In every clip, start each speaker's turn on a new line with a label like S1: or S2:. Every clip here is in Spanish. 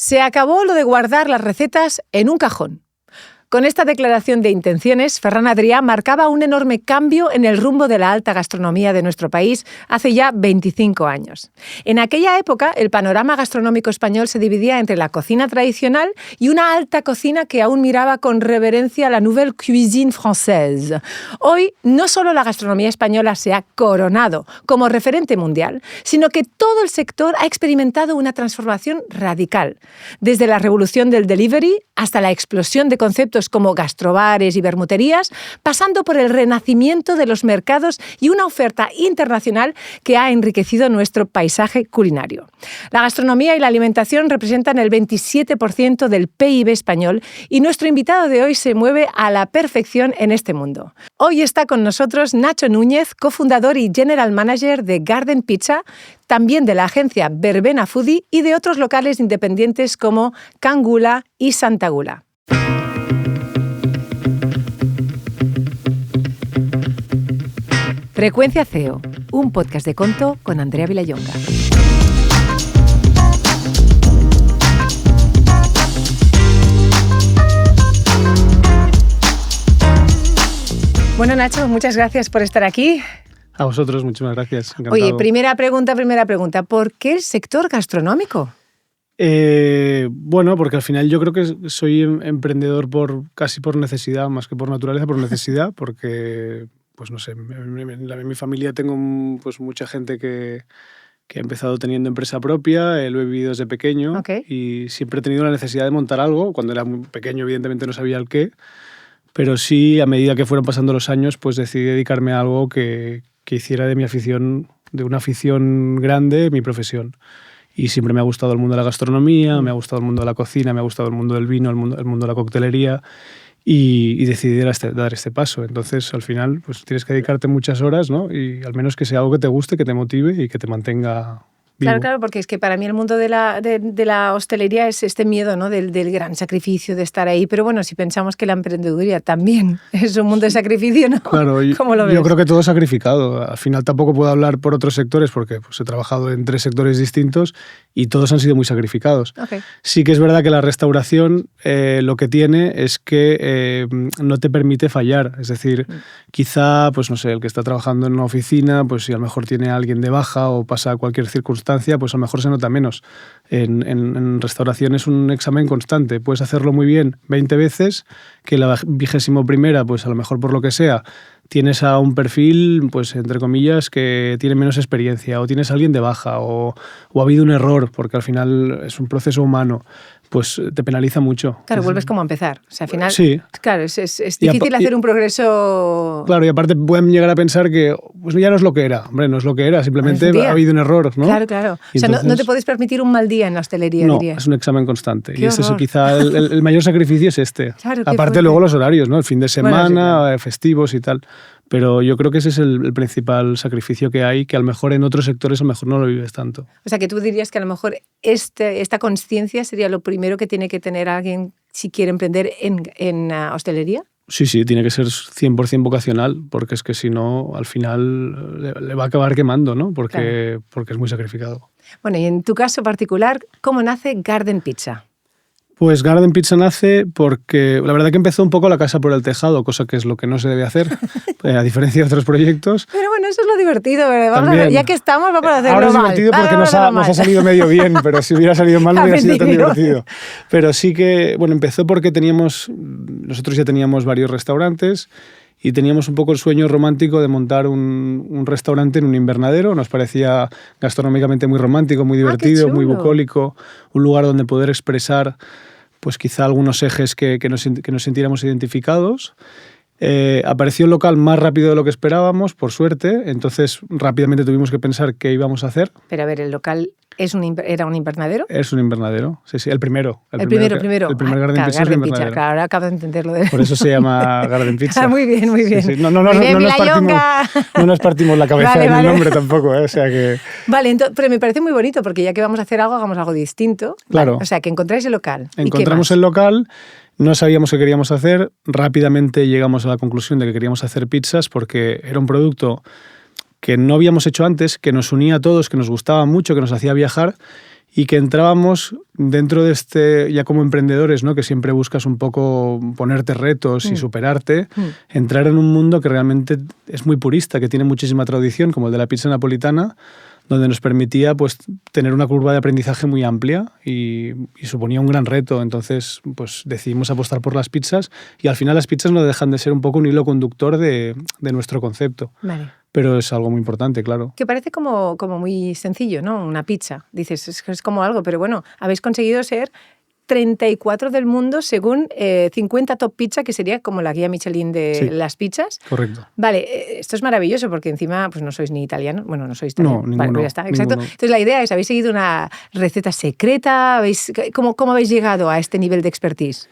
S1: Se acabó lo de guardar las recetas en un cajón. Con esta declaración de intenciones, Ferran Adrià marcaba un enorme cambio en el rumbo de la alta gastronomía de nuestro país hace ya 25 años. En aquella época, el panorama gastronómico español se dividía entre la cocina tradicional y una alta cocina que aún miraba con reverencia la nouvelle cuisine française. Hoy, no solo la gastronomía española se ha coronado como referente mundial, sino que todo el sector ha experimentado una transformación radical. Desde la revolución del delivery hasta la explosión de conceptos como gastrobares y vermuterías, pasando por el renacimiento de los mercados y una oferta internacional que ha enriquecido nuestro paisaje culinario. La gastronomía y la alimentación representan el 27% del PIB español y nuestro invitado de hoy se mueve a la perfección en este mundo. Hoy está con nosotros Nacho Núñez, cofundador y general manager de Garden Pizza, también de la agencia Verbena Foodie y de otros locales independientes como Can Gula y Santa Gula. Frecuencia CEO, un podcast de Conto con Andrea Vilallonga. Bueno, Nacho, muchas gracias por estar aquí.
S2: A vosotros, muchísimas gracias. Encantado.
S1: Oye, primera pregunta. ¿Por qué el sector gastronómico?
S2: Bueno, porque al final yo creo que soy emprendedor casi por necesidad, más que por naturaleza, por necesidad, porque... Pues no sé, en mi familia tengo pues mucha gente que ha empezado teniendo empresa propia, lo he vivido desde pequeño.
S1: Okay.
S2: Y siempre he tenido la necesidad de montar algo. Cuando era muy pequeño, evidentemente no sabía el qué, pero sí, a medida que fueron pasando los años, pues decidí dedicarme a algo que hiciera de mi afición, de una afición grande, mi profesión. Y siempre me ha gustado el mundo de la gastronomía, me ha gustado el mundo de la cocina, me ha gustado el mundo del vino, el mundo de la coctelería. Y decidí dar este paso. Entonces, al final, pues tienes que dedicarte muchas horas, ¿no? Y al menos que sea algo que te guste, que te motive y que te mantenga vivo.
S1: Claro, porque es que para mí el mundo de la hostelería es este miedo, ¿no? Del gran sacrificio de estar ahí. Pero bueno, si pensamos que la emprendeduría también es un mundo de sacrificio, ¿no?
S2: Claro,
S1: ¿Cómo lo ves?
S2: Yo creo que todo es sacrificado. Al final tampoco puedo hablar por otros sectores porque pues, he trabajado en 3 sectores distintos y todos han sido muy sacrificados.
S1: Okay.
S2: Sí que es verdad que la restauración lo que tiene es que no te permite fallar. Es decir, quizá, pues no sé, el que está trabajando en una oficina, pues si a lo mejor tiene a alguien de baja o pasa cualquier circunstancia, pues a lo mejor se nota menos. En restauración es un examen constante. Puedes hacerlo muy bien 20 veces, que la 21ª, pues a lo mejor por lo que sea, tienes a un perfil, pues entre comillas, que tiene menos experiencia, o tienes a alguien de baja, o ha habido un error, porque al final es un proceso humano, pues te penaliza mucho.
S1: Claro, vuelves como a empezar. O sea, al final,
S2: sí.
S1: Claro, es difícil hacer un progreso...
S2: Claro, y aparte pueden llegar a pensar que pues ya no es lo que era. Hombre, no es lo que era, simplemente ha habido un error, ¿no?
S1: Claro. O sea, no te puedes permitir un mal día en la hostelería,
S2: no,
S1: dirías.
S2: Es un examen constante.
S1: Qué
S2: y es eso,
S1: horror.
S2: quizá el mayor sacrificio es este.
S1: Claro,
S2: aparte luego los horarios, ¿no? El fin de semana,
S1: bueno, sí, claro.
S2: festivos y tal. Pero yo creo que ese es el principal sacrificio que hay, que a lo mejor en otros sectores a lo mejor no lo vives tanto.
S1: O sea, que tú dirías que a lo mejor esta conciencia sería lo primero que tiene que tener alguien si quiere emprender en hostelería.
S2: Sí, tiene que ser 100% vocacional, porque es que si no, al final le va a acabar quemando, ¿no? Porque es muy sacrificado.
S1: Bueno, y en tu caso particular, ¿cómo nace Garden Pizza?
S2: Pues Garden Pizza nace porque la verdad que empezó un poco la casa por el tejado, cosa que es lo que no se debe hacer, a diferencia de otros proyectos.
S1: Pero bueno, eso es lo divertido, ¿verdad? Ya que estamos, vamos a hacerlo mal.
S2: Ahora es divertido porque nos ha salido medio bien, pero si hubiera salido mal no hubiera sido tan divertido. Pero sí que, bueno, empezó porque nosotros ya teníamos varios restaurantes y teníamos un poco el sueño romántico de montar un restaurante en un invernadero. Nos parecía gastronómicamente muy romántico, muy divertido, muy bucólico, un lugar donde poder expresar pues quizá algunos ejes que nos sintiéramos identificados. Apareció el local más rápido de lo que esperábamos, por suerte, entonces rápidamente tuvimos que pensar qué íbamos a hacer.
S1: Pero a ver, ¿el local era un invernadero?
S2: Es un invernadero, sí, el primero.
S1: El primer
S2: Garden Pizza es un invernadero.
S1: Claro, ahora acabo de entenderlo.
S2: Por eso se llama Garden Pizza.
S1: Muy bien.
S2: Sí. No nos partimos la cabeza en el nombre tampoco, o sea que...
S1: Vale, pero me parece muy bonito, porque ya que vamos a hacer algo, hagamos algo distinto.
S2: Claro.
S1: Vale, o sea, que encontráis el local.
S2: Encontramos el local. No sabíamos qué queríamos hacer, rápidamente llegamos a la conclusión de que queríamos hacer pizzas porque era un producto que no habíamos hecho antes, que nos unía a todos, que nos gustaba mucho, que nos hacía viajar y que entrábamos dentro de este, ya como emprendedores, ¿no? Que siempre buscas un poco ponerte retos y superarte, entrar en un mundo que realmente es muy purista, que tiene muchísima tradición, como el de la pizza napolitana, donde nos permitía pues, tener una curva de aprendizaje muy amplia y suponía un gran reto. Entonces pues, decidimos apostar por las pizzas y al final las pizzas no dejan de ser un poco un hilo conductor de nuestro concepto.
S1: Vale.
S2: Pero es algo muy importante, claro.
S1: Que parece como muy sencillo, ¿no? Una pizza. Dices, es como algo, pero bueno, habéis conseguido ser 34 del mundo según 50 Top Pizza, que sería como la guía Michelin de las pizzas.
S2: Correcto.
S1: Vale, esto es maravilloso porque encima pues no sois ni italiano. Bueno, no sois italiano.
S2: No, ninguno.
S1: Vale, pues ya está, exacto.
S2: Ninguno.
S1: Entonces la idea es, ¿habéis seguido una receta secreta? ¿Cómo habéis llegado a este nivel de expertise?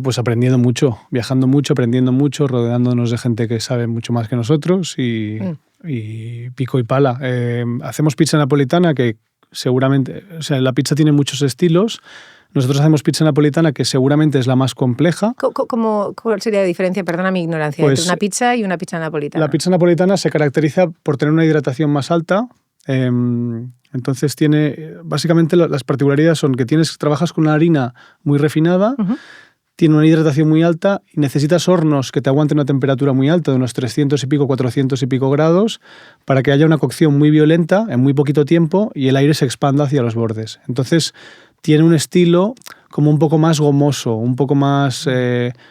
S2: Pues aprendiendo mucho, viajando mucho, aprendiendo mucho, rodeándonos de gente que sabe mucho más que nosotros y pico y pala. Hacemos pizza napolitana que seguramente, o sea, la pizza tiene muchos estilos. Nosotros hacemos pizza napolitana que seguramente es la más compleja.
S1: ¿Cuál sería la diferencia, perdona mi ignorancia,
S2: pues,
S1: entre una pizza y una pizza napolitana?
S2: La pizza napolitana se caracteriza por tener una hidratación más alta. Entonces tiene, básicamente las particularidades son que trabajas con una harina muy refinada, tiene una hidratación muy alta y necesitas hornos que te aguanten una temperatura muy alta, de unos 300 y pico, 400 y pico grados, para que haya una cocción muy violenta en muy poquito tiempo y el aire se expanda hacia los bordes. Entonces tiene un estilo como un poco más gomoso, un poco más,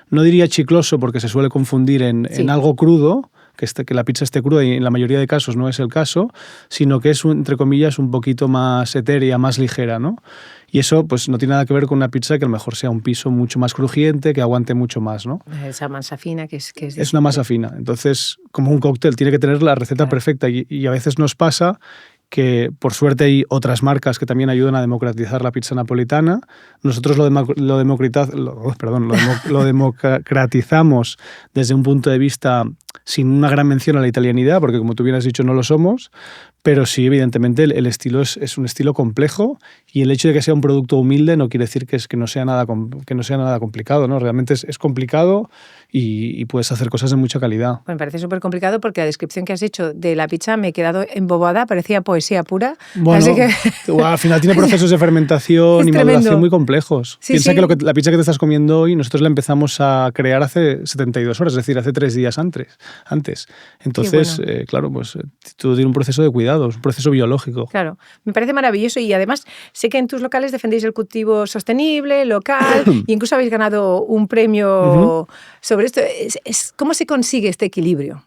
S2: no diría chicloso porque se suele confundir en algo crudo, que la pizza esté cruda y en la mayoría de casos no es el caso, sino que es, entre comillas, un poquito más etérea, más ligera, ¿no? Y eso pues no tiene nada que ver con una pizza que a lo mejor sea un piso mucho más crujiente, que aguante mucho más, ¿no?
S1: Esa masa fina que es...
S2: Es una masa fina. Entonces, como un cóctel, tiene que tener la receta perfecta y a veces nos pasa que por suerte hay otras marcas que también ayudan a democratizar la pizza napolitana. Nosotros lo democratizamos desde un punto de vista sin una gran mención a la italianidad, porque como tú bien has dicho no lo somos, pero sí, evidentemente, el estilo es un estilo complejo y el hecho de que sea un producto humilde no quiere decir que no sea nada complicado, ¿no? Realmente es complicado y puedes hacer cosas de mucha calidad.
S1: Me parece súper complicado porque la descripción que has hecho de la pizza me he quedado embobada, parecía poesía pura.
S2: Bueno,
S1: así que...
S2: al final tiene procesos de fermentación y maduración muy complejos. Piensa que la pizza que te estás comiendo hoy, nosotros la empezamos a crear hace 72 horas, es decir, hace 3 días antes. Entonces, claro, pues todo tiene un proceso de cuidado, es un proceso biológico.
S1: Claro, me parece maravilloso y además sé que en tus locales defendéis el cultivo sostenible, local, e incluso habéis ganado un premio sobre esto. ¿Cómo se consigue este equilibrio?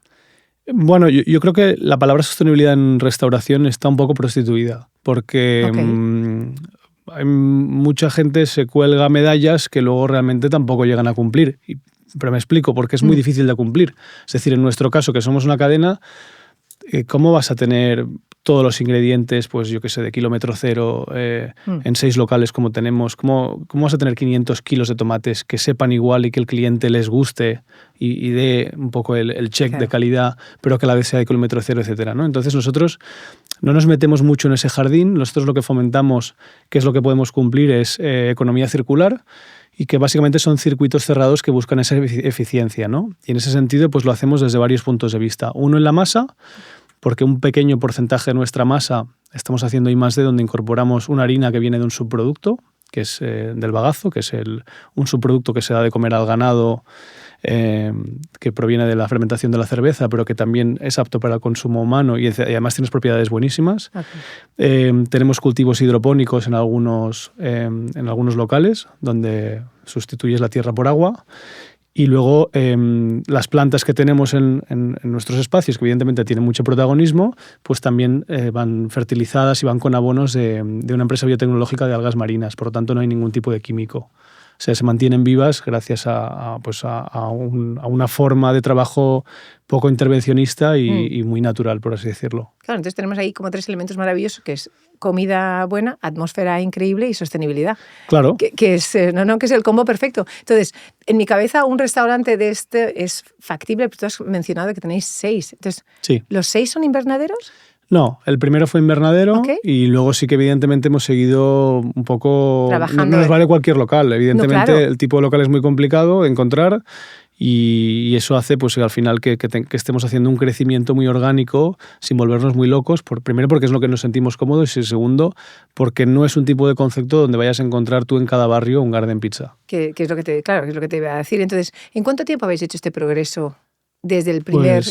S2: Bueno, yo creo que la palabra sostenibilidad en restauración está un poco prostituida, porque hay mucha gente se cuelga medallas que luego realmente tampoco llegan a cumplir. Pero me explico, porque es muy difícil de cumplir. Es decir, en nuestro caso, que somos una cadena, ¿cómo vas a tener todos los ingredientes, pues yo qué sé, de kilómetro cero en 6 locales como tenemos? ¿Cómo vas a tener 500 kilos de tomates que sepan igual y que el cliente les guste y dé un poco el check de calidad, pero que a la vez sea de kilómetro cero, etcétera, ¿no? Entonces nosotros no nos metemos mucho en ese jardín. Nosotros lo que fomentamos, que es lo que podemos cumplir, es economía circular, y que básicamente son circuitos cerrados que buscan esa eficiencia, ¿no? Y en ese sentido pues lo hacemos desde varios puntos de vista. Uno, en la masa, porque un pequeño porcentaje de nuestra masa estamos haciendo I+D, donde incorporamos una harina que viene de un subproducto, que es del bagazo, que es un subproducto que se da de comer al ganado, que proviene de la fermentación de la cerveza, pero que también es apto para el consumo humano y además tiene propiedades buenísimas. Tenemos cultivos hidropónicos en algunos locales, donde sustituyes la tierra por agua. Y luego las plantas que tenemos en nuestros espacios, que evidentemente tienen mucho protagonismo, pues también van fertilizadas y van con abonos de una empresa biotecnológica de algas marinas. Por lo tanto, no hay ningún tipo de químico. O sea, se mantienen vivas gracias a una forma de trabajo poco intervencionista y muy natural, por así decirlo.
S1: Claro, entonces tenemos ahí como 3 elementos maravillosos, que es comida buena, atmósfera increíble y sostenibilidad.
S2: Claro.
S1: Que es el combo perfecto. Entonces, en mi cabeza, un restaurante de este es factible, pero tú has mencionado que tenéis 6. Entonces,
S2: sí.
S1: ¿Los 6 son invernaderos?
S2: No, el primero fue invernadero y luego sí que evidentemente hemos seguido un poco...
S1: Trabajando.
S2: No nos vale cualquier local, evidentemente.
S1: No, claro.
S2: El tipo de local es muy complicado de encontrar y eso hace pues al final que estemos haciendo un crecimiento muy orgánico sin volvernos muy locos, primero porque es lo que nos sentimos cómodos y segundo porque no es un tipo de concepto donde vayas a encontrar tú en cada barrio un Garden Pizza.
S1: Que es lo que te iba a decir. Entonces, ¿en cuánto tiempo habéis hecho este progreso desde el primer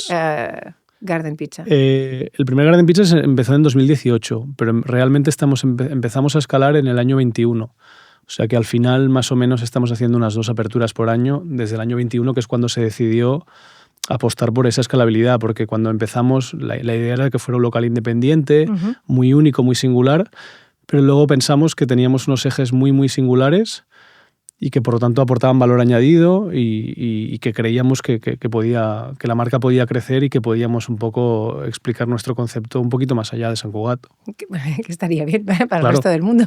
S1: Garden Pizza?
S2: El primer Garden Pizza empezó en 2018, pero realmente empezamos a escalar en el año 21. O sea que al final más o menos estamos haciendo unas 2 aperturas por año desde el año 21, que es cuando se decidió apostar por esa escalabilidad, porque cuando empezamos la idea era que fuera un local independiente, muy único, muy singular, pero luego pensamos que teníamos unos ejes muy, muy singulares y que por lo tanto aportaban valor añadido y que creíamos que la marca podía crecer y que podíamos un poco explicar nuestro concepto un poquito más allá de Sant Cugat.
S1: Que estaría bien para el resto del mundo.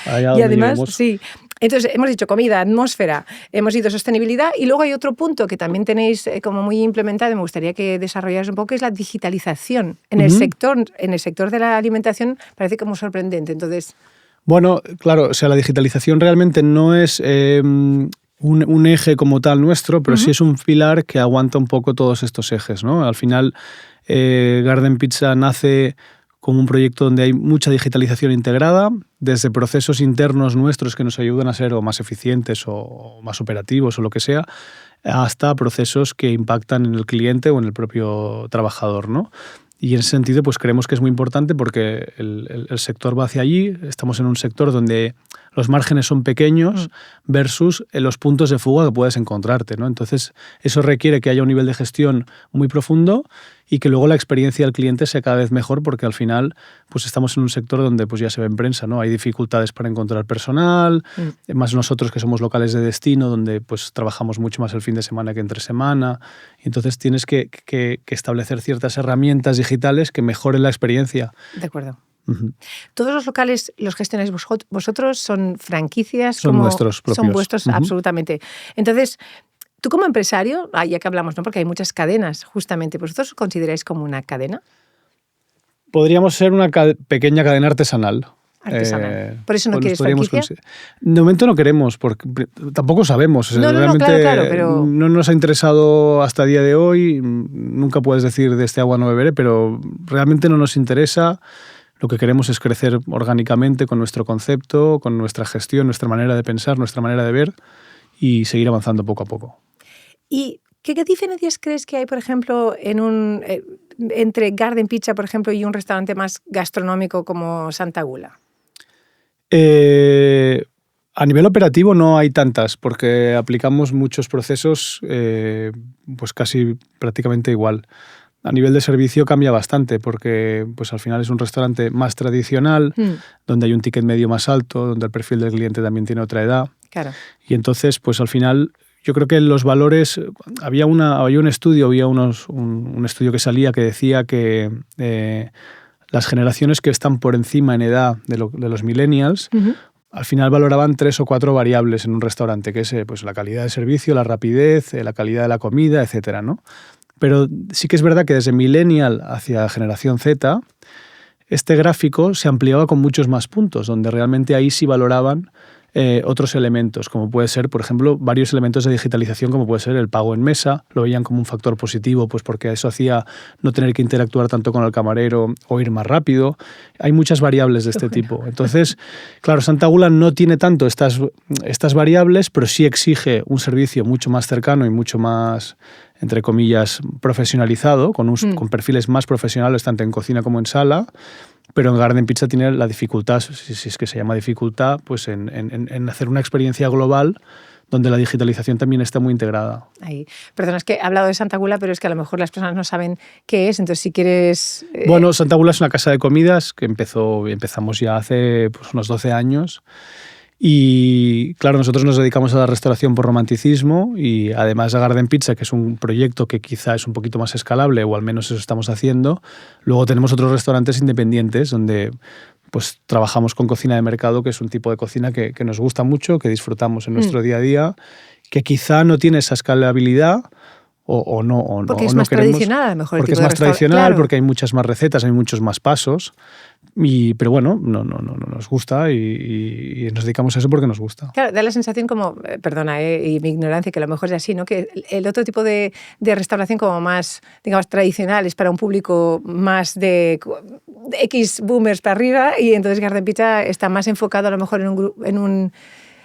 S2: Allá
S1: y además,
S2: lleguemos.
S1: sí. Entonces, hemos dicho comida, atmósfera, hemos ido sostenibilidad y luego hay otro punto que también tenéis como muy implementado y me gustaría que desarrollaras un poco, que es la digitalización. En el sector de la alimentación parece como sorprendente. Entonces...
S2: Bueno, claro, o sea, la digitalización realmente no es un eje como tal nuestro, pero sí es un pilar que aguanta un poco todos estos ejes, ¿no? Al final, Garden Pizza nace como un proyecto donde hay mucha digitalización integrada, desde procesos internos nuestros que nos ayudan a ser o más eficientes o más operativos o lo que sea, hasta procesos que impactan en el cliente o en el propio trabajador, ¿no? Y en ese sentido, pues creemos que es muy importante porque el sector va hacia allí. Estamos en un sector donde los márgenes son pequeños versus los puntos de fuga que puedes encontrarte, ¿no? Entonces, eso requiere que haya un nivel de gestión muy profundo y que luego la experiencia del cliente sea cada vez mejor, porque al final pues estamos en un sector donde pues ya se ve en prensa, ¿no? Hay dificultades para encontrar personal, más nosotros que somos locales de destino, donde pues trabajamos mucho más el fin de semana que entre semana. Y entonces tienes que establecer ciertas herramientas digitales que mejoren la experiencia.
S1: De acuerdo. ¿Todos los locales los gestionáis vosotros? ¿Son franquicias?
S2: Son nuestros propios.
S1: Son vuestros, absolutamente. Entonces, tú como empresario, ya que hablamos, ¿no? Porque hay muchas cadenas, justamente, ¿vosotros os consideráis como una cadena?
S2: Podríamos ser una pequeña cadena artesanal.
S1: ¿Por eso no quieres franquicia?
S2: De momento no queremos, porque tampoco sabemos.
S1: Realmente claro, pero...
S2: no nos ha interesado hasta el día de hoy. Nunca puedes decir de este agua no beberé, pero realmente no nos interesa. Lo que queremos es crecer orgánicamente con nuestro concepto, con nuestra gestión, nuestra manera de pensar, nuestra manera de ver y seguir avanzando poco a poco.
S1: ¿Y qué diferencias crees que hay, por ejemplo, entre Garden Pizza, por ejemplo, y un restaurante más gastronómico como Santa Gula?
S2: A nivel operativo no hay tantas, porque aplicamos muchos procesos pues casi prácticamente igual. A nivel de servicio cambia bastante, porque pues al final es un restaurante más tradicional, donde hay un ticket medio más alto, donde el perfil del cliente también tiene otra edad.
S1: Claro.
S2: Y entonces, pues al final, yo creo que los valores... Había un estudio que salía que decía que las generaciones que están por encima en edad de los millennials, al final valoraban 3 o 4 variables en un restaurante, que es pues, la calidad de servicio, la rapidez, la calidad de la comida, etcétera, ¿no? Pero sí que es verdad que desde millennial hacia generación Z, este gráfico se ampliaba con muchos más puntos, donde realmente ahí sí valoraban otros elementos, como puede ser, por ejemplo, varios elementos de digitalización, como puede ser el pago en mesa. Lo veían como un factor positivo, pues porque eso hacía no tener que interactuar tanto con el camarero o ir más rápido. Hay muchas variables de este tipo. Entonces, claro, Santa Gula no tiene tanto estas variables, pero sí exige un servicio mucho más cercano y mucho más, entre comillas, profesionalizado, con perfiles más profesionales tanto en cocina como en sala. Pero en Garden Pizza tiene la dificultad, si es que se llama dificultad, pues en hacer una experiencia global donde la digitalización también está muy integrada.
S1: Ahí. Perdona, es que he hablado de Santa Gula, pero es que a lo mejor las personas no saben qué es, entonces si quieres...
S2: Bueno, Santa Gula es una casa de comidas que empezamos ya hace pues, unos 12 años. Y claro, nosotros nos dedicamos a la restauración por romanticismo y además de Garden Pizza, que es un proyecto que quizá es un poquito más escalable, o al menos eso estamos haciendo, luego tenemos otros restaurantes independientes donde pues trabajamos con cocina de mercado, que es un tipo de cocina que nos gusta mucho, que disfrutamos en nuestro día a día, que quizá no tiene esa escalabilidad o no.
S1: Porque es
S2: no
S1: más
S2: queremos,
S1: tradicional, a lo mejor.
S2: Porque es más tradicional, porque hay muchas más recetas, hay muchos más pasos. Pero bueno, no nos gusta y nos dedicamos a eso porque nos gusta.
S1: Claro, da la sensación como, perdona, y mi ignorancia, que a lo mejor es así, ¿no? Que el otro tipo de restauración como más, digamos, tradicional es para un público más de X boomers para arriba, y entonces Garden Pizza está más enfocado a lo mejor en un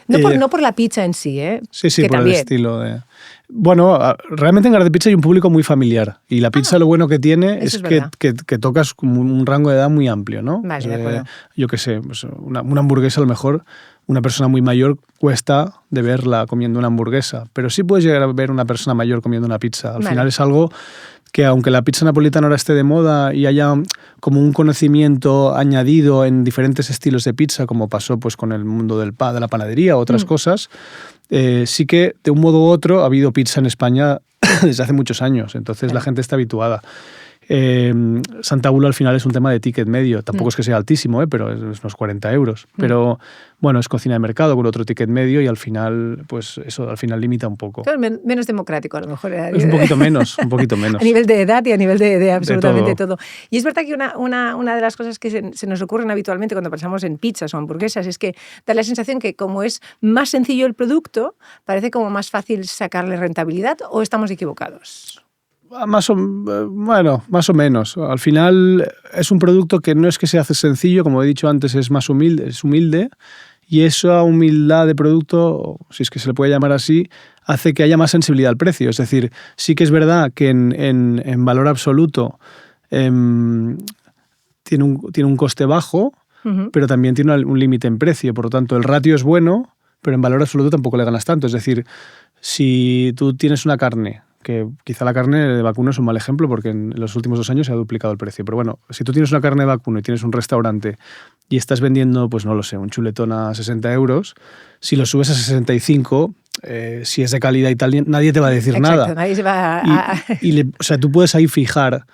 S1: no por la pizza en sí, ¿eh?
S2: Sí,
S1: que
S2: por
S1: también.
S2: El estilo de... Bueno, realmente en Garden Pizza hay un público muy familiar y la pizza lo bueno que tiene es que tocas como un rango de edad muy amplio, ¿no?
S1: Vale, de acuerdo.
S2: Yo qué sé, pues una hamburguesa a lo mejor una persona muy mayor cuesta de verla comiendo una hamburguesa, pero sí puedes llegar a ver una persona mayor comiendo una pizza. Al final es algo que, aunque la pizza napolitana ahora esté de moda y haya como un conocimiento añadido en diferentes estilos de pizza, como pasó pues con el mundo de la panadería u otras cosas, sí que de un modo u otro ha habido pizza en España desde hace muchos años, entonces la gente está habituada. Santa Bula al final es un tema de ticket medio, tampoco es que sea altísimo, pero es unos 40 euros. Pero bueno, es cocina de mercado con otro ticket medio y al final, pues eso al final limita un poco.
S1: Claro, menos democrático a lo mejor.
S2: Es un poquito menos. A
S1: nivel de edad y a nivel de absolutamente todo. Y es verdad que una de las cosas que se nos ocurren habitualmente cuando pensamos en pizzas o hamburguesas es que da la sensación que como es más sencillo el producto, parece como más fácil sacarle rentabilidad, ¿o estamos equivocados?
S2: Más o menos. Al final es un producto que no es que se hace sencillo, como he dicho antes, es más humilde, y esa humildad de producto, si es que se le puede llamar así, hace que haya más sensibilidad al precio. Es decir, sí que es verdad que en valor absoluto tiene un coste bajo, pero también tiene un límite en precio. Por lo tanto, el ratio es bueno, pero en valor absoluto tampoco le ganas tanto. Es decir, si tú tienes una carne, que quizá la carne de vacuno es un mal ejemplo porque en los últimos 2 años se ha duplicado el precio. Pero bueno, si tú tienes una carne de vacuno y tienes un restaurante y estás vendiendo, pues no lo sé, un chuletón a 60 euros, si lo subes a 65, si es de calidad y tal, nadie te va a decir nada.
S1: Nadie se va
S2: o sea, tú puedes ahí fijar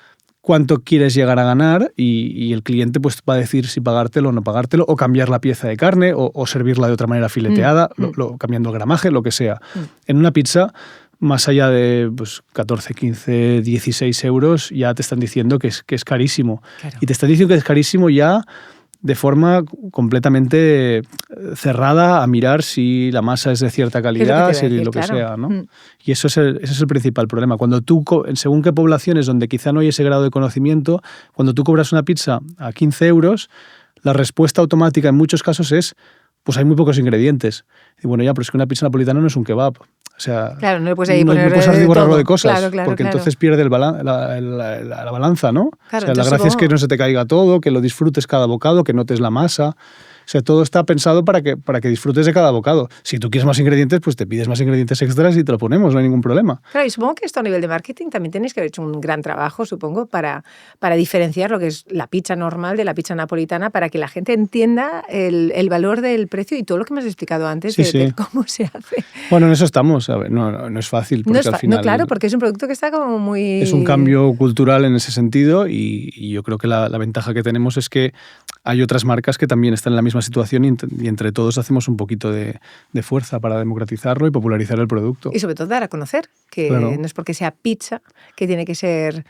S2: cuánto quieres llegar a ganar y el cliente pues va a decir si pagártelo o no pagártelo, o cambiar la pieza de carne o servirla de otra manera fileteada, cambiando el gramaje, lo que sea. En una pizza, más allá de 14, 15, 16 euros, ya te están diciendo que es carísimo. Claro. Y te están diciendo que es carísimo ya de forma completamente cerrada a mirar si la masa es de cierta calidad, si lo que sea, ¿no? Y ese es el principal problema. Cuando tú, según qué poblaciones donde quizá no hay ese grado de conocimiento, cuando tú cobras una pizza a 15 euros, la respuesta automática en muchos casos es, pues hay muy pocos ingredientes. Y bueno, ya, pero es que una pizza napolitana no es un kebab. O sea,
S1: claro, no le puedes ahí poner
S2: todo de cosas,
S1: claro,
S2: porque entonces pierde la balanza, ¿no?
S1: Claro,
S2: o sea, la gracia es que no se te caiga todo, que lo disfrutes cada bocado, que notes la masa. O sea, todo está pensado para que disfrutes de cada bocado. Si tú quieres más ingredientes, pues te pides más ingredientes extras y te lo ponemos, no hay ningún problema.
S1: Claro, y supongo que esto a nivel de marketing también tenéis que haber hecho un gran trabajo, supongo, para diferenciar lo que es la pizza normal de la pizza napolitana, para que la gente entienda el valor del precio y todo lo que me has explicado antes de cómo se hace.
S2: Bueno, en eso estamos. A ver, no es fácil, porque al final...
S1: No, claro, porque es un producto que está como muy...
S2: Es un cambio cultural en ese sentido y yo creo que la ventaja que tenemos es que hay otras marcas que también están en la misma situación y entre todos hacemos un poquito de fuerza para democratizarlo y popularizar el producto.
S1: Y sobre todo dar a conocer que no es porque sea pizza que tiene que ser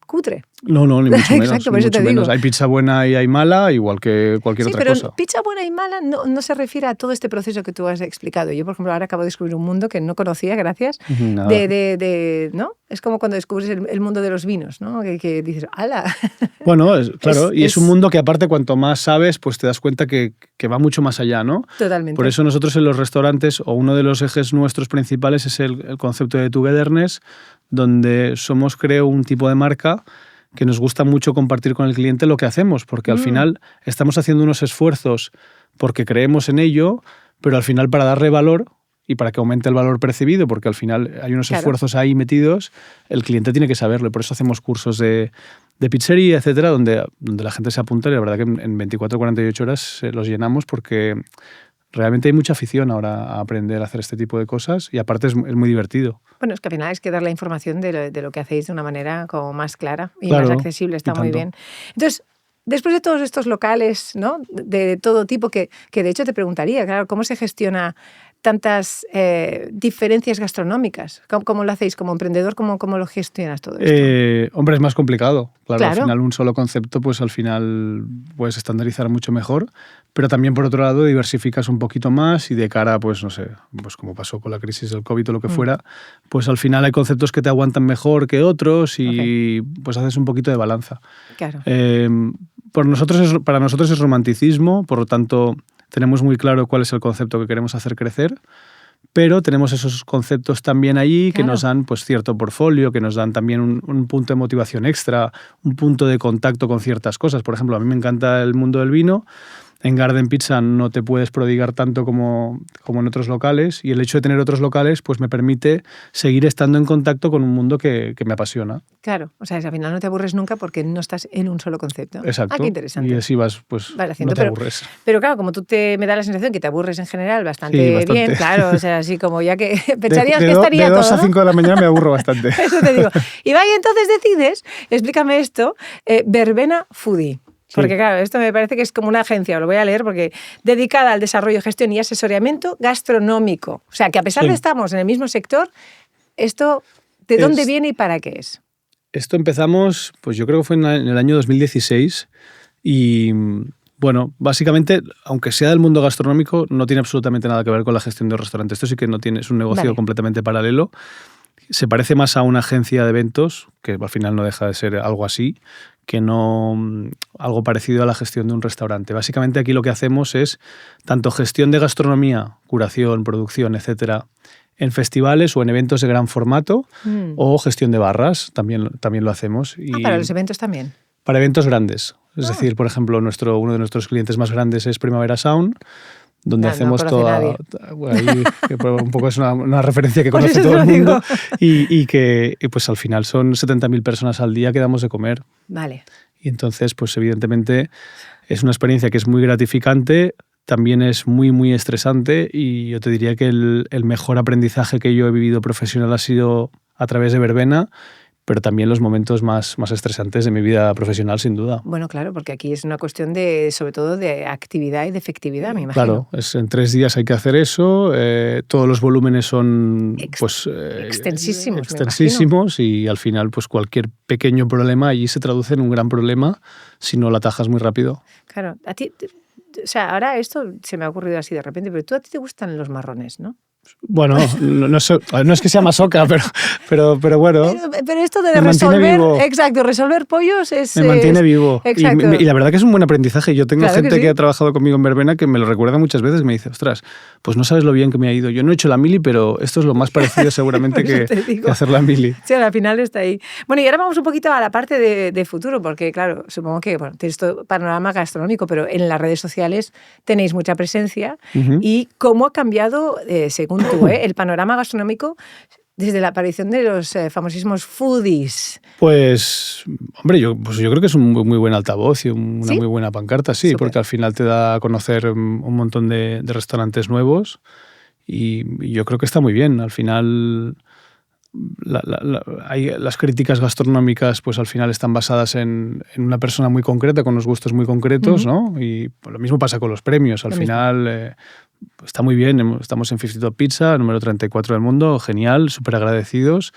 S1: cutre.
S2: No, ni mucho menos.
S1: Exacto,
S2: ni mucho menos. Hay pizza buena y hay mala, igual que cualquier otra cosa.
S1: Pero pizza buena y mala no se refiere a todo este proceso que tú has explicado. Yo, por ejemplo, ahora acabo de descubrir un mundo que no conocía, gracias. ¿No? Es como cuando descubres el mundo de los vinos, ¿no? Que dices, ¡hala!
S2: Bueno, claro, y es un mundo que aparte cuanto más sabes, pues te das cuenta que va mucho más allá, ¿no?
S1: Totalmente.
S2: Por eso nosotros en los restaurantes, o uno de los ejes nuestros principales es el concepto de togetherness, donde somos, creo, un tipo de marca que nos gusta mucho compartir con el cliente lo que hacemos, porque al final estamos haciendo unos esfuerzos porque creemos en ello, pero al final para darle valor y para que aumente el valor percibido, porque al final hay unos esfuerzos ahí metidos, el cliente tiene que saberlo. Y por eso hacemos cursos de pizzería, etcétera, donde la gente se apunta y la verdad que en 24 o 48 horas los llenamos porque realmente hay mucha afición ahora a aprender a hacer este tipo de cosas y aparte es muy divertido.
S1: Bueno, es que al final es que dar la información de lo que hacéis de una manera como más clara y más accesible, está muy bien. Entonces, después de todos estos locales, ¿no? De todo tipo, que de hecho te preguntaría, claro, ¿cómo se gestiona tantas diferencias gastronómicas? ¿Cómo lo hacéis como emprendedor? ¿Cómo lo gestionas todo esto?
S2: Hombre, es más complicado. Claro, al final un solo concepto, pues al final puedes estandarizar mucho mejor, pero también por otro lado diversificas un poquito más y de cara, pues no sé, pues como pasó con la crisis del COVID o lo que fuera, pues al final hay conceptos que te aguantan mejor que otros y pues haces un poquito de balanza.
S1: Claro.
S2: Para nosotros es romanticismo, por lo tanto tenemos muy claro cuál es el concepto que queremos hacer crecer, pero tenemos esos conceptos también allí que nos dan pues, cierto portfolio, que nos dan también un punto de motivación extra, un punto de contacto con ciertas cosas. Por ejemplo, a mí me encanta el mundo del vino. En Garden Pizza no te puedes prodigar tanto como en otros locales y el hecho de tener otros locales pues me permite seguir estando en contacto con un mundo que me apasiona.
S1: Claro, o sea, al final no te aburres nunca porque no estás en un solo concepto.
S2: Exacto.
S1: Qué interesante.
S2: Y así vas, pues
S1: haciendo,
S2: no te aburres.
S1: Pero claro, como tú me da la sensación que te aburres en general bastante bien, claro, o sea, así como ya que pensarías que estaría todo.
S2: De 2 a 5 de la mañana me aburro bastante.
S1: Eso te digo. Y vaya, entonces decides, explícame esto, Verbena Foodie. Porque claro, esto me parece que es como una agencia, lo voy a leer, porque dedicada al desarrollo, gestión y asesoramiento gastronómico. O sea, que a pesar de que estamos en el mismo sector, esto, ¿de dónde viene y para qué es?
S2: Esto empezamos, pues yo creo que fue en el año 2016 y bueno, básicamente, aunque sea del mundo gastronómico, no tiene absolutamente nada que ver con la gestión de restaurantes. Esto sí que no tiene, es un negocio completamente paralelo. Se parece más a una agencia de eventos, que al final no deja de ser algo así, que no algo parecido a la gestión de un restaurante. Básicamente aquí lo que hacemos es tanto gestión de gastronomía, curación, producción, etcétera, en festivales o en eventos de gran formato o gestión de barras, también lo hacemos. Y
S1: para los eventos también.
S2: Para eventos grandes. Es decir, por ejemplo, uno de nuestros clientes más grandes es Primavera Sound, donde hacemos toda... Bueno, ahí, que un poco es una referencia que conoce todo el mundo y que pues al final son 70.000 personas al día que damos de comer.
S1: Vale.
S2: Y entonces, pues evidentemente es una experiencia que es muy gratificante, también es muy, muy estresante y yo te diría que el mejor aprendizaje que yo he vivido profesional ha sido a través de Verbena, pero también los momentos más estresantes de mi vida profesional, sin duda.
S1: Bueno, claro, porque aquí es una cuestión sobre todo de actividad y de efectividad, me imagino.
S2: Claro, en 3 días hay que hacer eso, todos los volúmenes son extensísimos y al final pues cualquier pequeño problema allí se traduce en un gran problema si no lo atajas muy rápido.
S1: Claro, a ti, o sea, ahora esto se me ha ocurrido así de repente, pero a ti te gustan los marrones, ¿no?
S2: Bueno, no es que sea masoca, pero bueno.
S1: Pero esto de resolver pollos
S2: me mantiene vivo.
S1: Exacto.
S2: Y la verdad que es un buen aprendizaje. Yo tengo gente que ha trabajado conmigo en Verbena que me lo recuerda muchas veces y me dice, ostras, pues no sabes lo bien que me ha ido. Yo no he hecho la mili, pero esto es lo más parecido seguramente que hacer la mili.
S1: Sí, al final está ahí. Bueno, y ahora vamos un poquito a la parte de futuro, porque claro, supongo que tenéis todo panorama gastronómico, pero en las redes sociales tenéis mucha presencia. ¿Y cómo ha cambiado, según tú, el panorama gastronómico desde la aparición de los famosísimos foodies?
S2: Pues, hombre, yo creo que es un muy buen altavoz y una muy buena pancarta, sí, porque al final te da a conocer un montón de restaurantes nuevos y yo creo que está muy bien. Al final, las críticas gastronómicas pues al final están basadas en una persona muy concreta, con unos gustos muy concretos, ¿no? Y lo mismo pasa con los premios. Al final... está muy bien, estamos en 50 Top Pizza, número 34 del mundo, genial, súper agradecidos,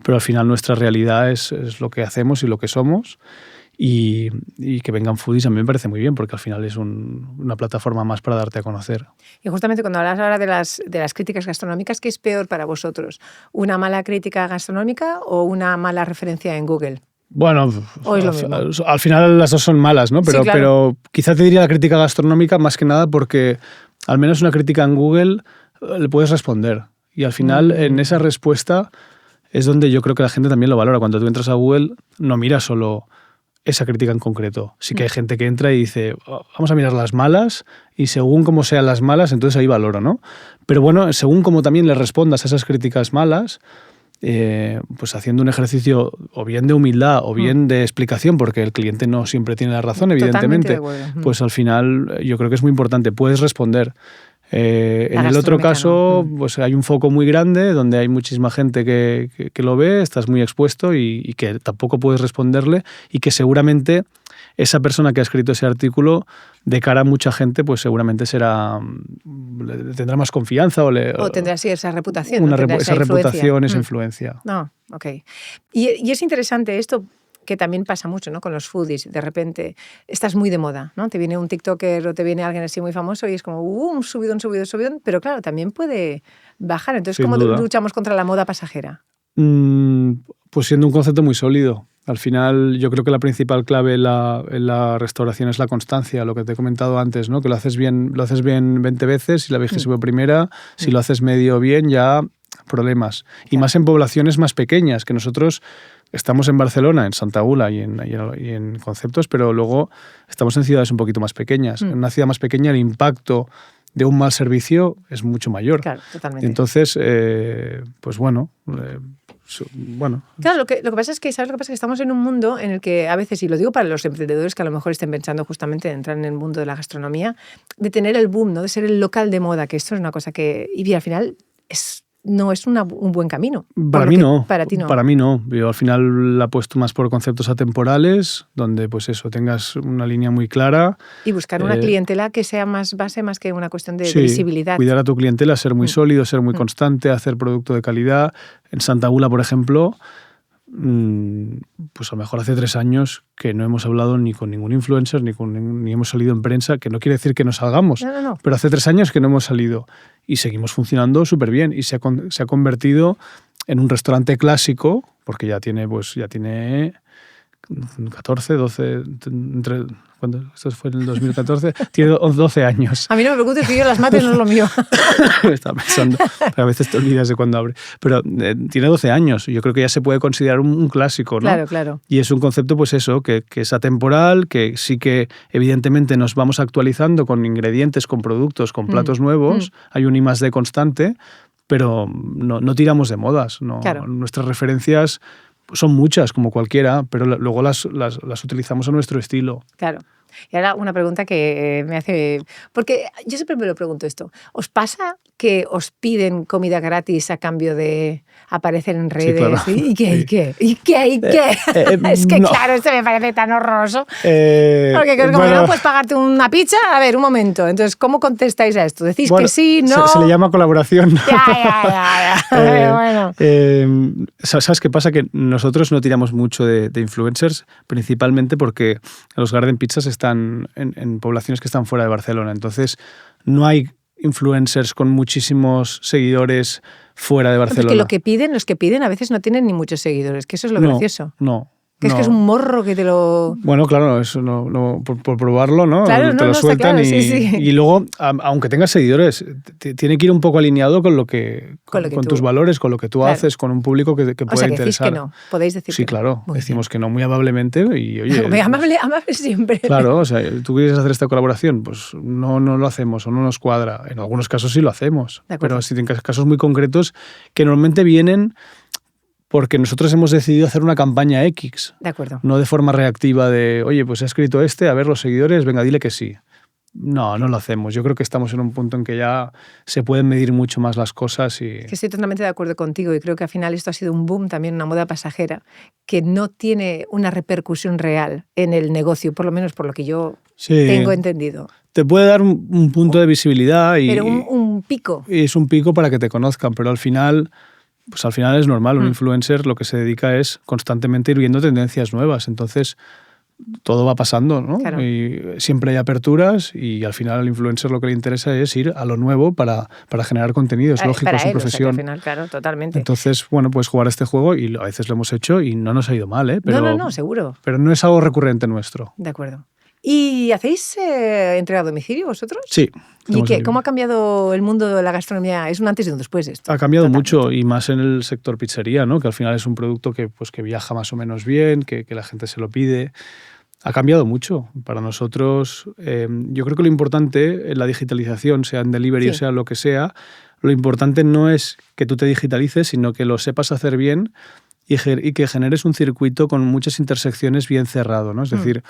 S2: pero al final nuestra realidad es lo que hacemos y lo que somos y que vengan foodies a mí me parece muy bien porque al final es una plataforma más para darte a conocer.
S1: Y justamente cuando hablas ahora de las críticas gastronómicas, ¿qué es peor para vosotros? ¿Una mala crítica gastronómica o una mala referencia en Google?
S2: Bueno,
S1: al
S2: final las dos son malas, ¿no? Pero,
S1: sí, claro.
S2: Pero quizá te diría la crítica gastronómica más que nada porque al menos una crítica en Google le puedes responder. Y al final en esa respuesta es donde yo creo que la gente también lo valora. Cuando tú entras a Google no miras solo esa crítica en concreto. Sí que hay gente que entra y dice, vamos a mirar las malas y según cómo sean las malas, entonces ahí valoro, ¿no? Pero bueno, según cómo también le respondas a esas críticas malas, pues haciendo un ejercicio o bien de humildad o bien de explicación, porque el cliente no siempre tiene la razón, evidentemente, pues al final yo creo que es muy importante, puedes responder. En el otro caso, pues hay un foco muy grande donde hay muchísima gente que lo ve, estás muy expuesto y que tampoco puedes responderle y que seguramente esa persona que ha escrito ese artículo, de cara a mucha gente, pues seguramente tendrá más confianza
S1: o tendrá así esa reputación.
S2: Esa reputación, esa influencia.
S1: No, ok. Y es interesante esto, que también pasa mucho, ¿no? Con los foodies. De repente estás muy de moda, ¿no? Te viene un TikToker o te viene alguien así muy famoso y es como un subidón, pero claro, también puede bajar. Entonces, ¿cómo luchamos contra la moda pasajera?
S2: Pues siendo un concepto muy sólido. Al final, yo creo que la principal clave en la restauración es la constancia, lo que te he comentado antes, ¿no? Que lo haces bien 20 veces y la 21ª, si lo haces medio bien, ya problemas. Y más en poblaciones más pequeñas, que nosotros estamos en Barcelona, en Santa Eula y en Conceptos, pero luego estamos en ciudades un poquito más pequeñas. En una ciudad más pequeña el impacto de un mal servicio es mucho mayor.
S1: Claro, totalmente.
S2: Entonces, pues bueno.
S1: Claro, lo que pasa es que, ¿sabes lo que pasa? Que estamos en un mundo en el que a veces, y lo digo para los emprendedores que a lo mejor estén pensando justamente en entrar en el mundo de la gastronomía, de tener el boom, ¿no? De ser el local de moda, que esto es una cosa que, y al final no es un buen camino.
S2: Para mí no.
S1: Para ti no.
S2: Para mí no. Yo al final la apuesto más por conceptos atemporales, donde pues eso, tengas una línea muy clara.
S1: Y buscar una clientela que sea más base, más que una cuestión de visibilidad.
S2: Cuidar a tu clientela, ser muy sólido, ser muy constante, hacer producto de calidad. En Santa Eula, por ejemplo, pues a lo mejor hace 3 años que no hemos hablado ni con ningún influencer, ni hemos salido en prensa, que no quiere decir que no salgamos, pero hace 3 años que no hemos salido y seguimos funcionando súper bien y se ha convertido en un restaurante clásico, porque ya tiene 14, 12, ¿cuándo? Esto fue en el 2014, tiene 12 años.
S1: A mí no me preguntes que yo las mates no es lo mío.
S2: Estaba pensando, pero a veces te olvidas de cuándo abre. Pero tiene 12 años y yo creo que ya se puede considerar un clásico, ¿no?
S1: Claro, claro.
S2: Y es un concepto, pues eso, que es atemporal, que sí que evidentemente nos vamos actualizando con ingredientes, con productos, con platos nuevos. Hay un I+D constante, pero no tiramos de modas, ¿no?
S1: Claro.
S2: Nuestras referencias son muchas, como cualquiera, pero luego las utilizamos a nuestro estilo.
S1: Claro. Y ahora una pregunta que me hace... Porque yo siempre me lo pregunto esto. ¿Os pasa que os piden comida gratis a cambio de aparecer en redes?
S2: Sí, claro.
S1: ¿Y qué? Es que
S2: no.
S1: Claro, esto me parece tan horroroso. Porque como no puedes pagarte una pizza, a ver, un momento. Entonces, ¿cómo contestáis a esto? ¿Decís que sí, no?
S2: Se le llama colaboración.
S1: Ya. Bueno.
S2: ¿Sabes qué pasa? Que nosotros no tiramos mucho de influencers, principalmente porque los Garden Pizzas están en poblaciones que están fuera de Barcelona. Entonces, no hay influencers con muchísimos seguidores fuera de Barcelona.
S1: Porque los que piden a veces no tienen ni muchos seguidores, que eso es lo gracioso.
S2: No.
S1: Es que es un morro que te lo...
S2: Bueno, claro, eso no, por probarlo, ¿no?
S1: Claro,
S2: te lo sueltan
S1: claro,
S2: y luego, aunque tengas seguidores, tiene que ir un poco alineado con tus valores, con lo que tú haces, con un público que pueda interesar.
S1: Que no, podéis decir
S2: sí,
S1: que
S2: claro,
S1: no.
S2: Decimos que no muy amablemente y oye...
S1: amable siempre.
S2: Claro, o sea, tú quieres hacer esta colaboración, pues no lo hacemos o no nos cuadra. En algunos casos sí lo hacemos, pero si tienes casos muy concretos que normalmente vienen... porque nosotros hemos decidido hacer una campaña X.
S1: De acuerdo.
S2: No de forma reactiva de, oye, pues he escrito a ver los seguidores, venga, dile que sí. No lo hacemos. Yo creo que estamos en un punto en que ya se pueden medir mucho más las cosas. Que
S1: estoy totalmente de acuerdo contigo y creo que al final esto ha sido un boom, también una moda pasajera, que no tiene una repercusión real en el negocio, por lo menos por lo que yo tengo entendido.
S2: Te puede dar un punto de visibilidad.
S1: Pero un pico.
S2: Y es un pico para que te conozcan, pero al final... Pues al final es normal, un influencer lo que se dedica es constantemente ir viendo tendencias nuevas, entonces todo va pasando, ¿no?
S1: Claro.
S2: Y siempre hay aperturas y al final al influencer lo que le interesa es ir a lo nuevo para generar contenido, es lógico, es su profesión.
S1: O sea, al final, claro, totalmente.
S2: Entonces, bueno, pues jugar a este juego y a veces lo hemos hecho y no nos ha ido mal, ¿eh? Pero,
S1: no, seguro.
S2: Pero no es algo recurrente nuestro.
S1: De acuerdo. ¿Y hacéis entrega a domicilio vosotros?
S2: Sí.
S1: ¿Y qué? ¿Cómo ha cambiado el mundo de la gastronomía? Es un antes y un después esto.
S2: Ha cambiado mucho y más en el sector pizzería, ¿no? Que al final es un producto que viaja más o menos bien, que la gente se lo pide. Ha cambiado mucho. Para nosotros, yo creo que lo importante en la digitalización, sea en delivery o sea lo que sea, lo importante no es que tú te digitalices, sino que lo sepas hacer bien y que generes un circuito con muchas intersecciones bien cerrado, ¿no? Es decir,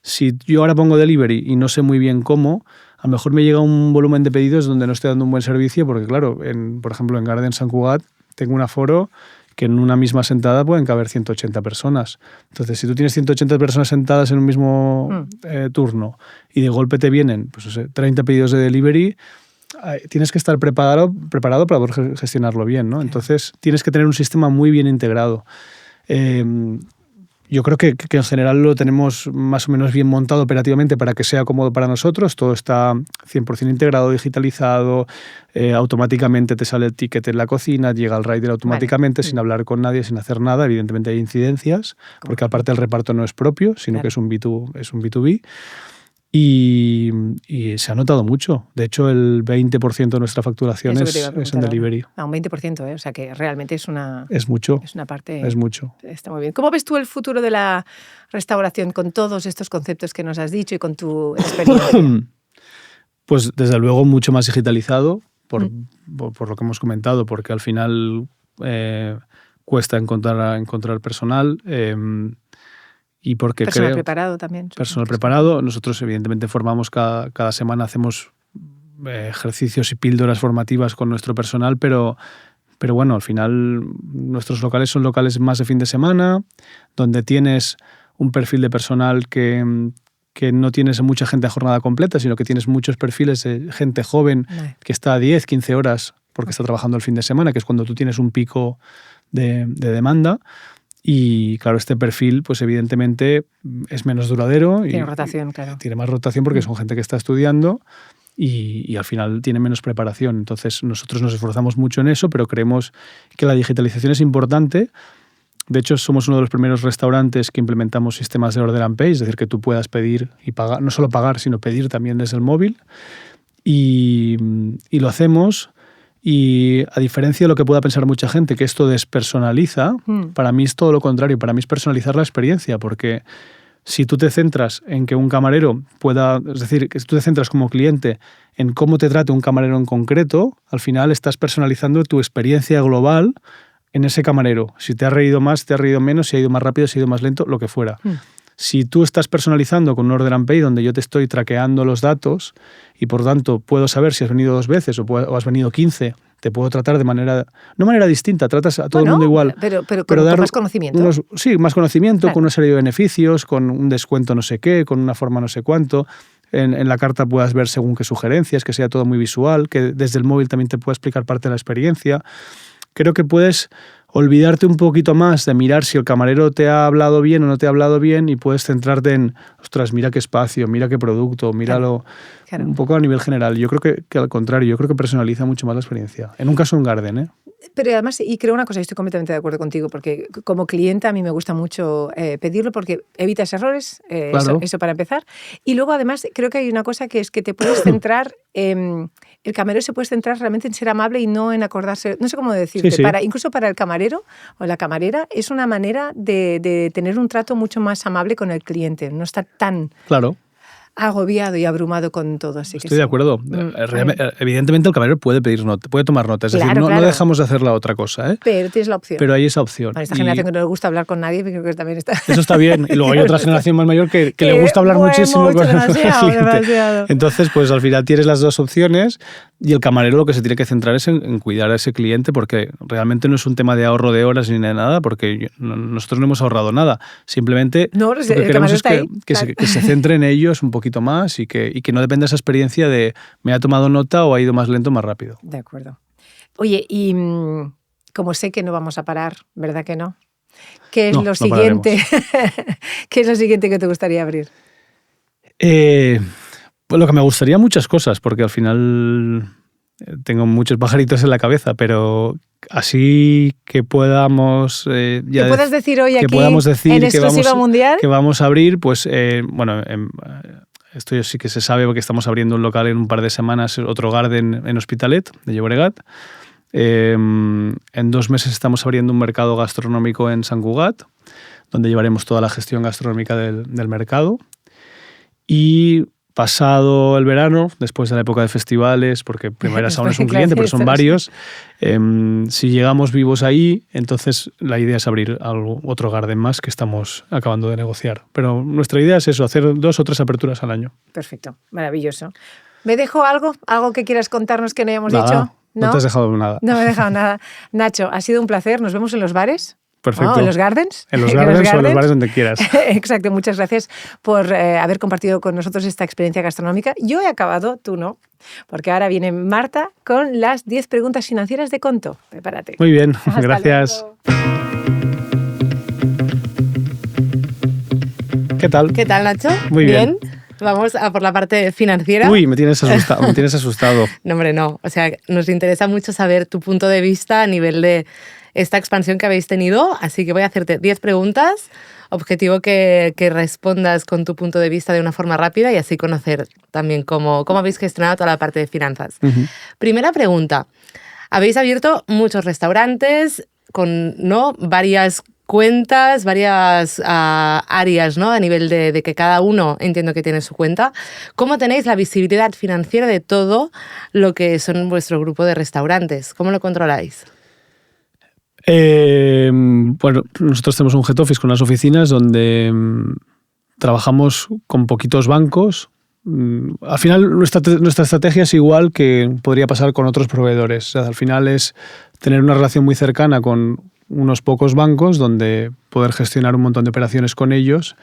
S2: si yo ahora pongo delivery y no sé muy bien cómo, a lo mejor me llega un volumen de pedidos donde no estoy dando un buen servicio, porque claro, por ejemplo en Garden Sant Cugat tengo un aforo que en una misma sentada pueden caber 180 personas. Entonces, si tú tienes 180 personas sentadas en un mismo turno y de golpe te vienen, pues, no sé, 30 pedidos de delivery, tienes que estar preparado para poder gestionarlo bien, ¿no? Entonces, tienes que tener un sistema muy bien integrado. Yo creo que en general lo tenemos más o menos bien montado operativamente para que sea cómodo para nosotros. Todo está 100% integrado, digitalizado, automáticamente te sale el ticket en la cocina, llega el rider automáticamente, sin hablar con nadie, sin hacer nada. Evidentemente hay incidencias, porque aparte el reparto no es propio, sino que es un B2B. Y se ha notado mucho. De hecho, el 20% de nuestra facturación es en delivery.
S1: Un 20%, o sea que realmente es una...
S2: Es mucho.
S1: Es una parte...
S2: Es mucho.
S1: Está muy bien. ¿Cómo ves tú el futuro de la restauración con todos estos conceptos que nos has dicho y con tu experiencia?
S2: Pues desde luego mucho más digitalizado, por lo que hemos comentado, porque al final cuesta encontrar personal. Y porque
S1: personal preparado también.
S2: Personal preparado. Nosotros, evidentemente, formamos cada semana, hacemos ejercicios y píldoras formativas con nuestro personal, pero bueno, al final nuestros locales son locales más de fin de semana, donde tienes un perfil de personal que no tienes mucha gente a jornada completa, sino que tienes muchos perfiles de gente joven que está a 10, 15 horas porque está trabajando el fin de semana, que es cuando tú tienes un pico de demanda. Y claro, este perfil, pues evidentemente es menos duradero.
S1: Tiene rotación, claro.
S2: Tiene más rotación porque son gente que está estudiando y al final tiene menos preparación. Entonces nosotros nos esforzamos mucho en eso, pero creemos que la digitalización es importante. De hecho, somos uno de los primeros restaurantes que implementamos sistemas de order and pay, es decir, que tú puedas pedir y pagar, no solo pagar, sino pedir también desde el móvil. Y lo hacemos. Y a diferencia de lo que pueda pensar mucha gente, que esto despersonaliza, para mí es todo lo contrario. Para mí es personalizar la experiencia, porque si tú te centras en que un camarero pueda, es decir, que si tú te centras como cliente en cómo te trate un camarero en concreto, al final estás personalizando tu experiencia global en ese camarero. Si te ha reído más, te ha reído menos, si ha ido más rápido, si ha ido más lento, lo que fuera. Si tú estás personalizando con un Order and Pay donde yo te estoy traqueando los datos y por tanto puedo saber si has venido 2 veces o has venido 15, te puedo tratar de manera distinta, tratas a todo el mundo igual.
S1: Pero con más conocimiento.
S2: Sí, más conocimiento, claro. Con una serie de beneficios, con un descuento no sé qué, con una forma no sé cuánto. En la carta puedas ver según qué sugerencias, que sea todo muy visual, que desde el móvil también te pueda explicar parte de la experiencia. Creo que puedes olvidarte un poquito más de mirar si el camarero te ha hablado bien o no te ha hablado bien y puedes centrarte en, ostras, mira qué espacio, mira qué producto, míralo un poco a nivel general. Yo creo que al contrario, yo creo que personaliza mucho más la experiencia. En un caso en Garden, ¿eh?
S1: Pero además, y creo una cosa, y estoy completamente de acuerdo contigo, porque como clienta a mí me gusta mucho pedirlo porque evitas errores,
S2: claro.
S1: eso para empezar. Y luego además creo que hay una cosa que es que te puedes centrar, el camarero se puede centrar realmente en ser amable y no en acordarse, no sé cómo decirte,
S2: sí.
S1: Incluso para el camarero o la camarera es una manera de tener un trato mucho más amable con el cliente, no estar tan...
S2: Claro.
S1: Agobiado y abrumado con todo. Así
S2: Estoy de acuerdo. Evidentemente el camarero puede pedir nota, puede tomar notas. Es decir, no dejamos de hacer la otra cosa, ¿eh?
S1: Pero tienes la opción.
S2: Pero hay esa opción.
S1: Para esta generación que no le gusta hablar con nadie, creo que también está...
S2: Eso está bien. Y luego hay otra generación más mayor que le gusta hablar muchísimo con el cliente.
S1: Demasiado.
S2: Entonces, pues al final tienes las dos opciones y el camarero lo que se tiene que centrar es en cuidar a ese cliente, porque realmente no es un tema de ahorro de horas ni de nada, porque nosotros no hemos ahorrado nada. Simplemente lo que queremos es que se centre en ellos un poquito más y que no dependa esa experiencia de me ha tomado nota o ha ido más lento o más rápido.
S1: De acuerdo. Oye, y como sé que no vamos a parar, ¿verdad que no? ¿Qué es lo siguiente? ¿Qué es lo siguiente que te gustaría abrir?
S2: Pues lo que me gustaría, muchas cosas, porque al final tengo muchos pajaritos en la cabeza, pero así que podamos...
S1: ¿Que puedas decir hoy aquí en exclusiva mundial?
S2: Que vamos a abrir, pues bueno... Esto sí que se sabe porque estamos abriendo un local en un par de semanas, otro Garden en Hospitalet, de Llobregat. En 2 meses estamos abriendo un mercado gastronómico en Sant Cugat, donde llevaremos toda la gestión gastronómica del mercado. Y pasado el verano, después de la época de festivales, porque Primaveras aún es un cliente, pero son varios, si llegamos vivos ahí, entonces la idea es abrir otro Garden más que estamos acabando de negociar. Pero nuestra idea es eso, hacer 2 o 3 aperturas al año.
S1: Perfecto, maravilloso. ¿Me dejo algo? ¿Algo que quieras contarnos que no hayamos dicho?
S2: No te has dejado nada.
S1: No me he dejado nada. Nacho, ha sido un placer. Nos vemos en los bares.
S2: Perfecto.
S1: ¿En los Gardens?
S2: En los Gardens o en los bares donde quieras.
S1: Exacto, muchas gracias por haber compartido con nosotros esta experiencia gastronómica. Yo he acabado, tú no, porque ahora viene Marta con las 10 preguntas financieras de Conto. Prepárate.
S2: Muy bien, gracias.
S1: Luego.
S2: ¿Qué tal?
S3: ¿Qué tal, Nacho?
S2: Muy bien.
S3: Vamos a por la parte financiera.
S2: Uy, me tienes asustado.
S3: No, hombre, no. O sea, nos interesa mucho saber tu punto de vista a nivel de esta expansión que habéis tenido. Así que voy a hacerte 10 preguntas. Objetivo que respondas con tu punto de vista de una forma rápida y así conocer también cómo habéis gestionado toda la parte de finanzas. Primera pregunta. Habéis abierto muchos restaurantes con varias cuentas, varias áreas, ¿no? A nivel de que cada uno entiendo que tiene su cuenta. ¿Cómo tenéis la visibilidad financiera de todo lo que son vuestro grupo de restaurantes? ¿Cómo lo controláis?
S2: Bueno, nosotros tenemos un head office con unas oficinas donde trabajamos con poquitos bancos. Al final nuestra estrategia es igual que podría pasar con otros proveedores. O sea, al final es tener una relación muy cercana con unos pocos bancos donde poder gestionar un montón de operaciones con ellos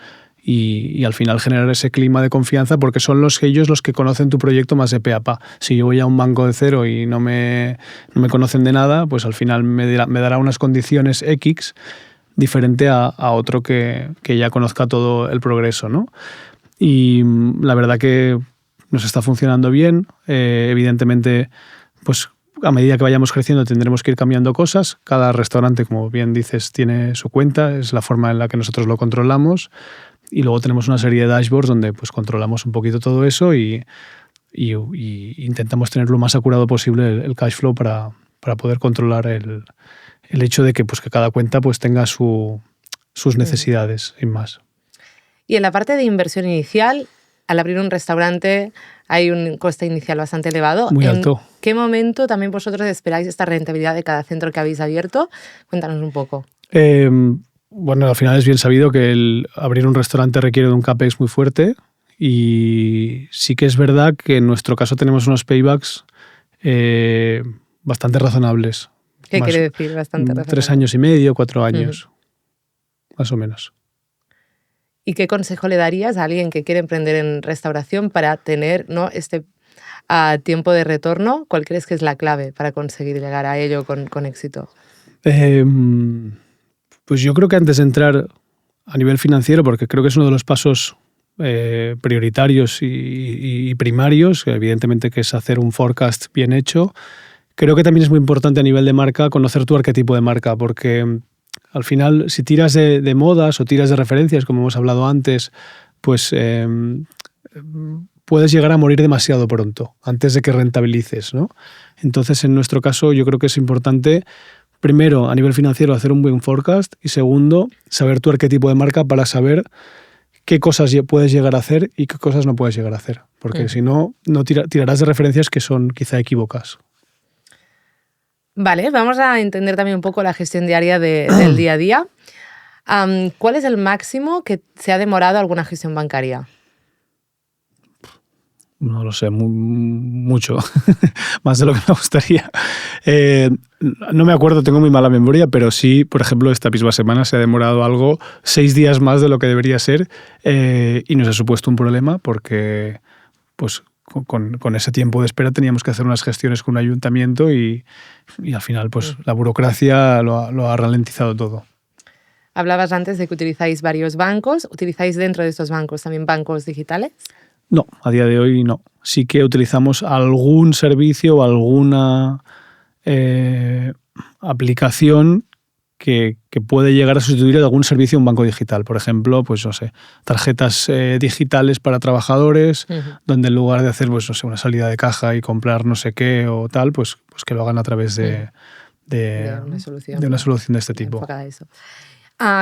S2: y al final generar ese clima de confianza porque son ellos los que conocen tu proyecto más de pe a pa. Si yo voy a un banco de cero y no me conocen de nada, pues al final me dará unas condiciones X diferente a otro que ya conozca todo el progreso, ¿no? Y la verdad que nos está funcionando bien. Evidentemente, pues a medida que vayamos creciendo tendremos que ir cambiando cosas. Cada restaurante, como bien dices, tiene su cuenta, es la forma en la que nosotros lo controlamos. Y luego tenemos una serie de dashboards donde pues, controlamos un poquito todo eso y intentamos tener lo más acurado posible el cash flow para poder controlar el hecho de que, pues, que cada cuenta pues, tenga sus necesidades y más.
S3: Y en la parte de inversión inicial, al abrir un restaurante hay un coste inicial bastante elevado.
S2: Muy alto.
S3: ¿En qué momento también vosotros esperáis esta rentabilidad de cada centro que habéis abierto? Cuéntanos un poco.
S2: Bueno, al final es bien sabido que abrir un restaurante requiere de un CAPEX muy fuerte y sí que es verdad que en nuestro caso tenemos unos paybacks bastante razonables.
S3: ¿Qué quiere decir bastante razonable?
S2: 3 años y medio, 4 años, más o menos.
S3: ¿Y qué consejo le darías a alguien que quiere emprender en restauración para tener, ¿no?, este tiempo de retorno? ¿Cuál crees que es la clave para conseguir llegar a ello con éxito?
S2: Pues yo creo que antes de entrar a nivel financiero, porque creo que es uno de los pasos prioritarios y primarios, evidentemente que es hacer un forecast bien hecho, creo que también es muy importante a nivel de marca conocer tu arquetipo de marca, porque al final si tiras de modas o tiras de referencias, como hemos hablado antes, pues puedes llegar a morir demasiado pronto, antes de que rentabilices, ¿no? Entonces, en nuestro caso, yo creo que es importante, primero, a nivel financiero, hacer un buen forecast y segundo, saber tu arquetipo de marca para saber qué cosas puedes llegar a hacer y qué cosas no puedes llegar a hacer. Porque si no, tirarás de referencias que son quizá equívocas.
S3: Vale, vamos a entender también un poco la gestión diaria del día a día. ¿Cuál es el máximo que se ha demorado alguna gestión bancaria?
S2: No lo sé, mucho. Más de lo que me gustaría. No me acuerdo, tengo muy mala memoria, pero sí, por ejemplo, esta misma semana se ha demorado algo 6 días más de lo que debería ser y nos ha supuesto un problema porque pues, con ese tiempo de espera teníamos que hacer unas gestiones con un ayuntamiento y al final pues, la burocracia lo ha ralentizado todo.
S3: Hablabas antes de que utilizáis varios bancos. ¿Utilizáis dentro de estos bancos también bancos digitales?
S2: No, a día de hoy no. Sí que utilizamos algún servicio o alguna aplicación que puede llegar a sustituir algún servicio de un banco digital. Por ejemplo, pues no sé, tarjetas digitales para trabajadores, donde en lugar de hacer pues, no sé, una salida de caja y comprar no sé qué o tal, pues que lo hagan a través de una solución de este tipo.
S3: Enfocada a eso.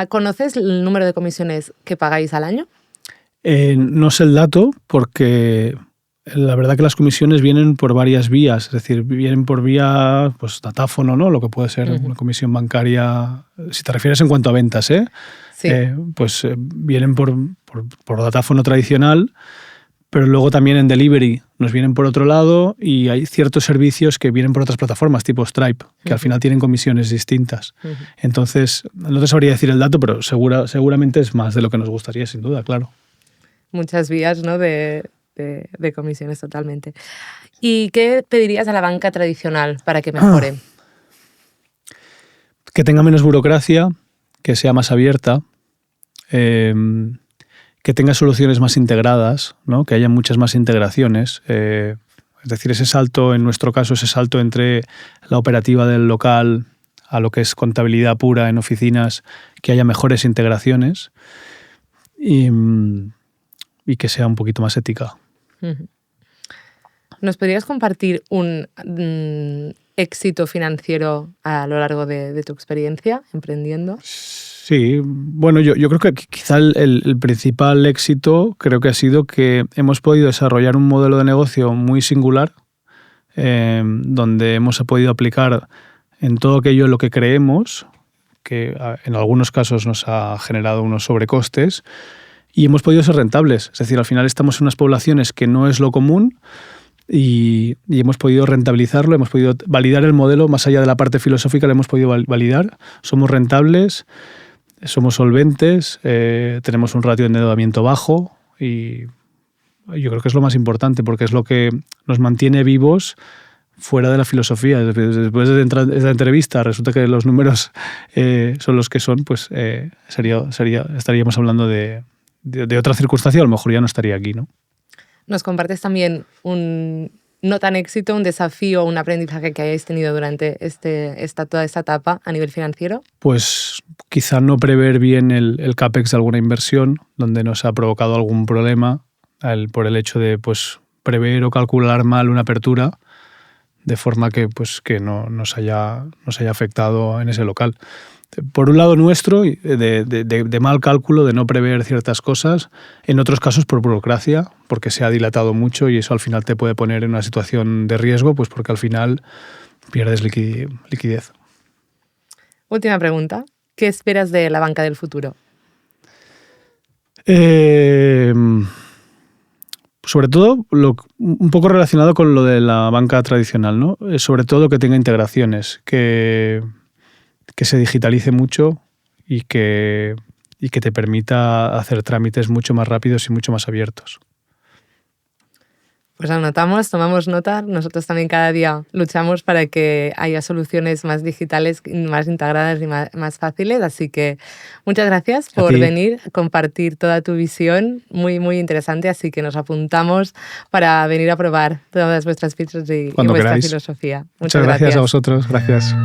S3: ¿Conoces el número de comisiones que pagáis al año?
S2: No sé el dato porque la verdad que las comisiones vienen por varias vías, es decir, vienen por vía pues, datáfono, ¿no? Lo que puede ser una comisión bancaria, si te refieres en cuanto a ventas,
S3: Sí.
S2: Vienen por datáfono tradicional, pero luego también en delivery nos vienen por otro lado y hay ciertos servicios que vienen por otras plataformas, tipo Stripe, que al final tienen comisiones distintas. Entonces, no te sabría decir el dato, pero seguramente es más de lo que nos gustaría, sin duda, claro.
S3: Muchas vías, ¿no? de comisiones totalmente. ¿Y qué pedirías a la banca tradicional para que mejore?
S2: Que tenga menos burocracia, que sea más abierta, que tenga soluciones más integradas, ¿no? Que haya muchas más integraciones. Es decir, ese salto, en nuestro caso, ese salto entre la operativa del local a lo que es contabilidad pura en oficinas, que haya mejores integraciones y que sea un poquito más ética.
S3: ¿Nos podrías compartir un éxito financiero a lo largo de tu experiencia emprendiendo?
S2: Sí, bueno, yo creo que quizá el principal éxito creo que ha sido que hemos podido desarrollar un modelo de negocio muy singular, donde hemos podido aplicar en todo aquello en lo que creemos, que en algunos casos nos ha generado unos sobrecostes, y hemos podido ser rentables. Es decir, al final estamos en unas poblaciones que no es lo común y hemos podido rentabilizarlo, hemos podido validar el modelo, más allá de la parte filosófica, lo hemos podido validar. Somos rentables, somos solventes, tenemos un ratio de endeudamiento bajo y yo creo que es lo más importante porque es lo que nos mantiene vivos fuera de la filosofía. Después de esta entrevista resulta que los números son los que son, pues estaríamos hablando de otra circunstancia, a lo mejor ya no estaría aquí, ¿no?
S3: ¿Nos compartes también un no tan éxito, un desafío, un aprendizaje que hayáis tenido durante toda esta etapa a nivel financiero?
S2: Pues quizá no prever bien el CAPEX de alguna inversión, donde nos ha provocado algún problema por el hecho de prever o calcular mal una apertura, de forma que no nos haya afectado en ese local. Por un lado nuestro, de mal cálculo, de no prever ciertas cosas, en otros casos por burocracia, porque se ha dilatado mucho y eso al final te puede poner en una situación de riesgo, pues porque al final pierdes liquidez.
S3: Última pregunta. ¿Qué esperas de la banca del futuro?
S2: Sobre todo, un poco relacionado con lo de la banca tradicional, ¿no? Sobre todo que tenga integraciones, que se digitalice mucho y que te permita hacer trámites mucho más rápidos y mucho más abiertos.
S3: Pues anotamos, tomamos nota. Nosotros también cada día luchamos para que haya soluciones más digitales, más integradas y más fáciles. Así que muchas gracias por venir, compartir toda tu visión. Muy, muy interesante. Así que nos apuntamos para venir a probar todas vuestras features y vuestra filosofía.
S2: Muchas gracias a vosotros. Gracias.